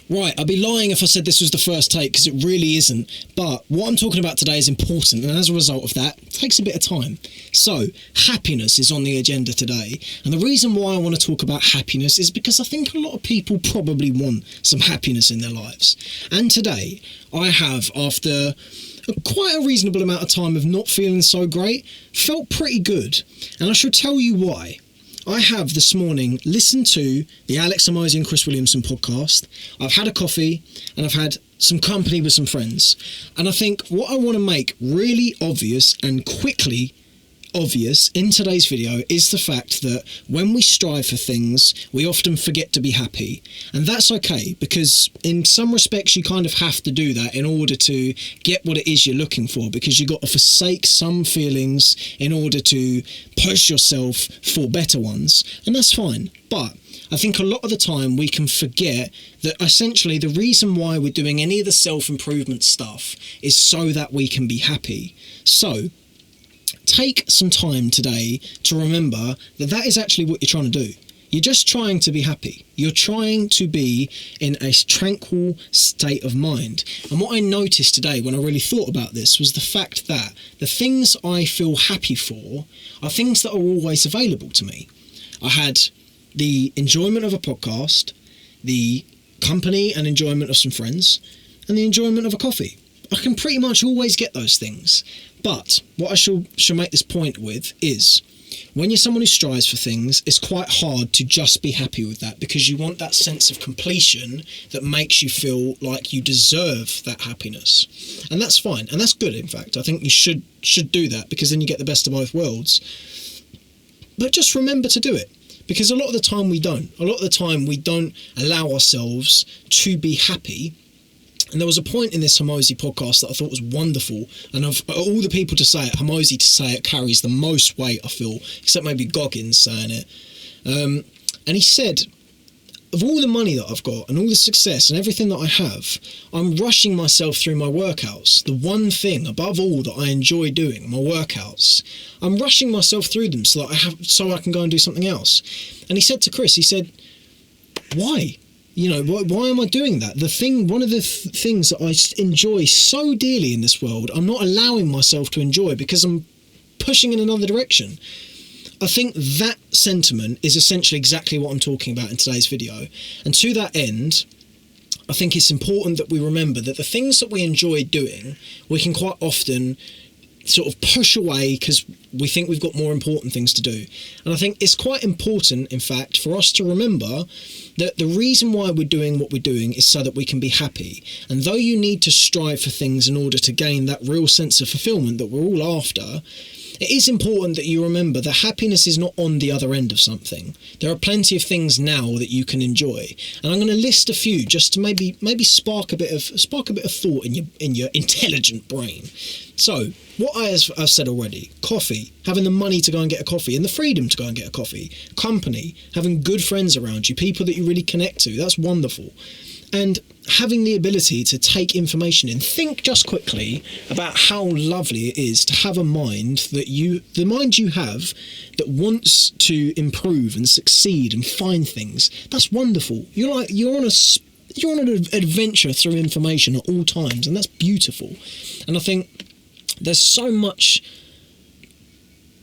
Right, I'd be lying if I said this was the first take, because it really isn't. But what I'm talking about today is important, and as a result of that, it takes a bit of time. So, happiness is on the agenda today. And the reason why I want to talk about happiness is because I think a lot of people probably want some happiness in their lives. And today, I have, after quite a reasonable amount of time of not feeling so great, felt pretty good. And I shall tell you why. I have this morning listened to the Alex Hormozi and Chris Williamson podcast. I've had a coffee and I've had some company with some friends. And I think what I want to make really obvious and quickly obvious in today's video is the fact that when we strive for things, we often forget to be happy. And that's okay, because in some respects you kind of have to do that in order to get what it is you're looking for, because you've got to forsake some feelings in order to push yourself for better ones, and that's fine. But I think a lot of the time we can forget that essentially the reason why we're doing any of the self-improvement stuff is so that we can be happy. So take some time today to remember that that is actually what you're trying to do. You're just trying to be happy. You're trying to be in a tranquil state of mind. And what I noticed today when I really thought about this was the fact that the things I feel happy for are things that are always available to me. I had the enjoyment of a podcast, the company and enjoyment of some friends, and the enjoyment of a coffee. I can pretty much always get those things. But what I shall make this point with is, when you're someone who strives for things, it's quite hard to just be happy with that, because you want that sense of completion that makes you feel like you deserve that happiness. And that's fine. And that's good, in fact. I think you should do that, because then you get the best of both worlds. But just remember to do it, because a lot of the time we don't. A lot of the time we don't allow ourselves to be happy. And there was a point in this Hormozi podcast that I thought was wonderful, and of all the people to say it, Hormozi to say it carries the most weight, I feel, except maybe Goggins saying it. And he said, of all the money that I've got and all the success and everything that I have, I'm rushing myself through my workouts. The one thing above all that I enjoy doing, my workouts, I'm rushing myself through them so I can go and do something else. And he said to Chris, he said, why? You know, why am I doing that? One of the things that I enjoy so dearly in this world, I'm not allowing myself to enjoy because I'm pushing in another direction. I think that sentiment is essentially exactly what I'm talking about in today's video. And to that end, I think it's important that we remember that the things that we enjoy doing, we can quite often sort of push away because we think we've got more important things to do. And I think it's quite important, in fact, for us to remember that the reason why we're doing what we're doing is so that we can be happy. And though you need to strive for things in order to gain that real sense of fulfillment that we're all after, it is important that you remember that happiness is not on the other end of something. There are plenty of things now that you can enjoy, and I'm going to list a few just to maybe spark a bit of thought in your intelligent brain. So, what I've said already: coffee, having the money to go and get a coffee, and the freedom to go and get a coffee. Company, having good friends around you, people that you really connect to. That's wonderful. And having the ability to take information in. Think just quickly about how lovely it is to have a mind the mind you have that wants to improve and succeed and find things. That's wonderful. You're on an adventure through information at all times, and that's beautiful. And I think there's so much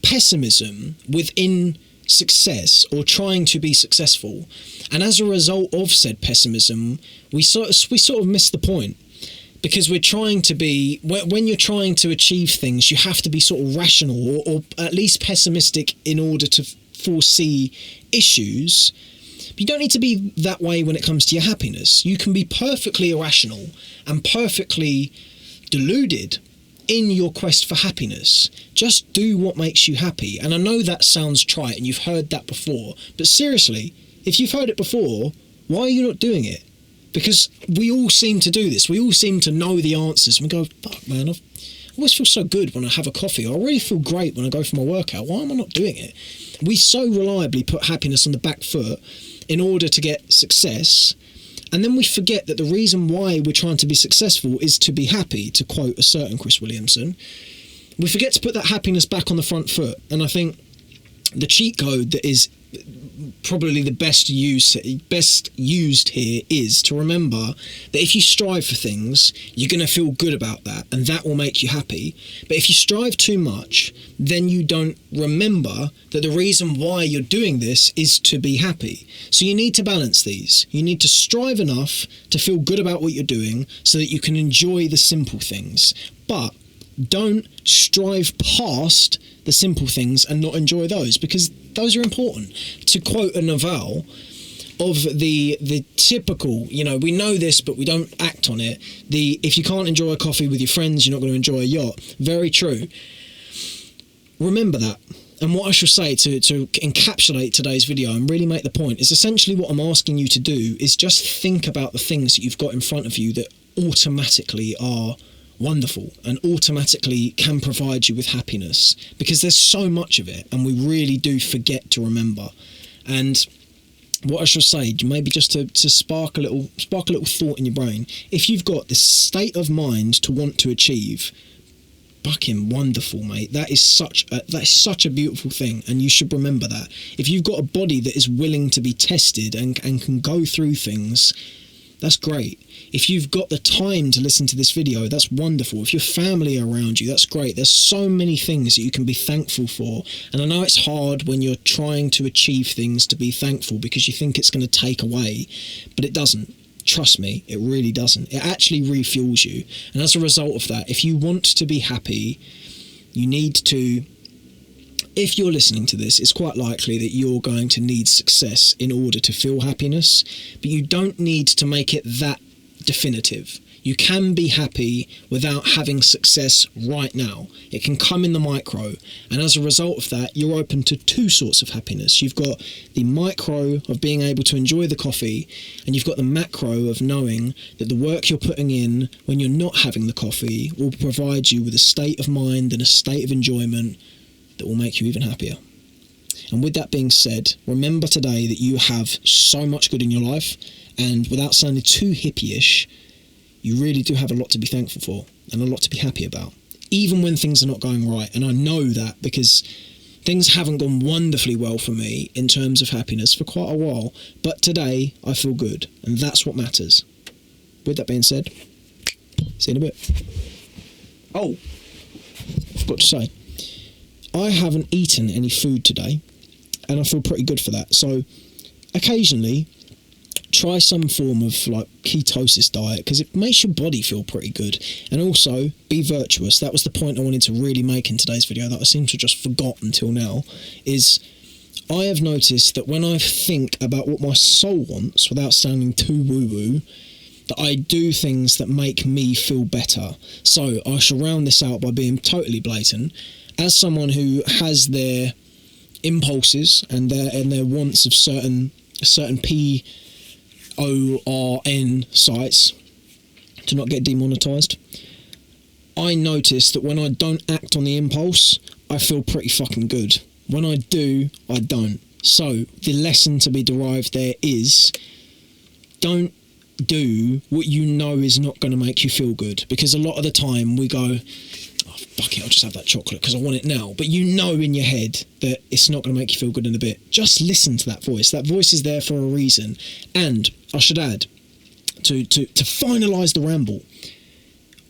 pessimism within success or trying to be successful, and as a result of said pessimism, we sort of miss the point, because we're trying to be, when you're trying to achieve things, you have to be sort of rational or at least pessimistic in order to foresee issues. But you don't need to be that way when it comes to your happiness. You can be perfectly irrational and perfectly deluded in your quest for happiness. Just do what makes you happy. And I know that sounds trite and you've heard that before, but seriously, if you've heard it before, why are you not doing it? Because we all seem to do this. We all seem to know the answers. And we go, fuck man, I always feel so good when I have a coffee. Or I really feel great when I go for my workout. Why am I not doing it? We so reliably put happiness on the back foot in order to get success. And then we forget that the reason why we're trying to be successful is to be happy, to quote a certain Chris Williamson. We forget to put that happiness back on the front foot. And I think the cheat code that is probably the best used here is to remember that if you strive for things, you're going to feel good about that, and that will make you happy. But if you strive too much, then you don't remember that the reason why you're doing this is to be happy. So you need to balance these. You need to strive enough to feel good about what you're doing so that you can enjoy the simple things. But don't strive past the simple things and not enjoy those, because those are important. To quote a novel of the typical, we know this but we don't act on it, if you can't enjoy a coffee with your friends, you're not going to enjoy a yacht. Very true. Remember that. And what I shall say to encapsulate today's video and really make the point is essentially what I'm asking you to do is just think about the things that you've got in front of you that automatically are wonderful and automatically can provide you with happiness, because there's so much of it and we really do forget to remember. And what I shall say, maybe just to spark a little thought in your brain, if you've got this state of mind to want to achieve, fucking wonderful, mate. That is such a beautiful thing, and you should remember that. If you've got a body that is willing to be tested and can go through things, that's great. If you've got the time to listen to this video, that's wonderful. If your family are around you, that's great. There's so many things that you can be thankful for. And I know it's hard when you're trying to achieve things to be thankful because you think it's going to take away, but it doesn't. Trust me, it really doesn't. It actually refuels you. And as a result of that, if you want to be happy, you need to... If you're listening to this, it's quite likely that you're going to need success in order to feel happiness, but you don't need to make it that definitive. You can be happy without having success right now. It can come in the micro, and as a result of that, you're open to two sorts of happiness. You've got the micro of being able to enjoy the coffee, and you've got the macro of knowing that the work you're putting in when you're not having the coffee will provide you with a state of mind and a state of enjoyment that will make you even happier. And with that being said, remember today that you have so much good in your life, and without sounding too hippie-ish, you really do have a lot to be thankful for and a lot to be happy about, even when things are not going right. And I know that because things haven't gone wonderfully well for me in terms of happiness for quite a while, but today I feel good, and that's what matters. With that being said, see you in a bit. Oh, I forgot to say, I haven't eaten any food today, and I feel pretty good for that. So occasionally try some form of like ketosis diet, because it makes your body feel pretty good. And also be virtuous. That was the point I wanted to really make in today's video that I seem to have just forgot until now, is I have noticed that when I think about what my soul wants, without sounding too woo-woo, that I do things that make me feel better. So I shall round this out by being totally blatant. As someone who has their impulses and their wants of certain PORN sites to not get demonetized, I notice that when I don't act on the impulse, I feel pretty fucking good. When I do, I don't. So the lesson to be derived there is, don't do what you know is not going to make you feel good, because a lot of the time we go, oh, fuck it, I'll just have that chocolate because I want it now. But you know in your head that it's not going to make you feel good in a bit. Just listen to that voice. That voice is there for a reason. And I should add, to finalise the ramble,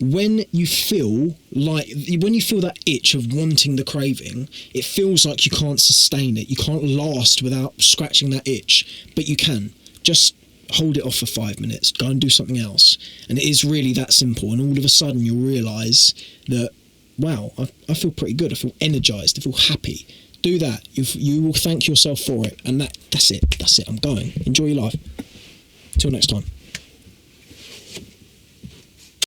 when you feel that itch of wanting the craving, it feels like you can't sustain it. You can't last without scratching that itch, but you can. Just hold it off for 5 minutes, go and do something else. And it is really that simple. And all of a sudden you'll realise that, wow, I feel pretty good. I feel energised. I feel happy. Do that. You will thank yourself for it. And that's it. I'm going. Enjoy your life. Till next time.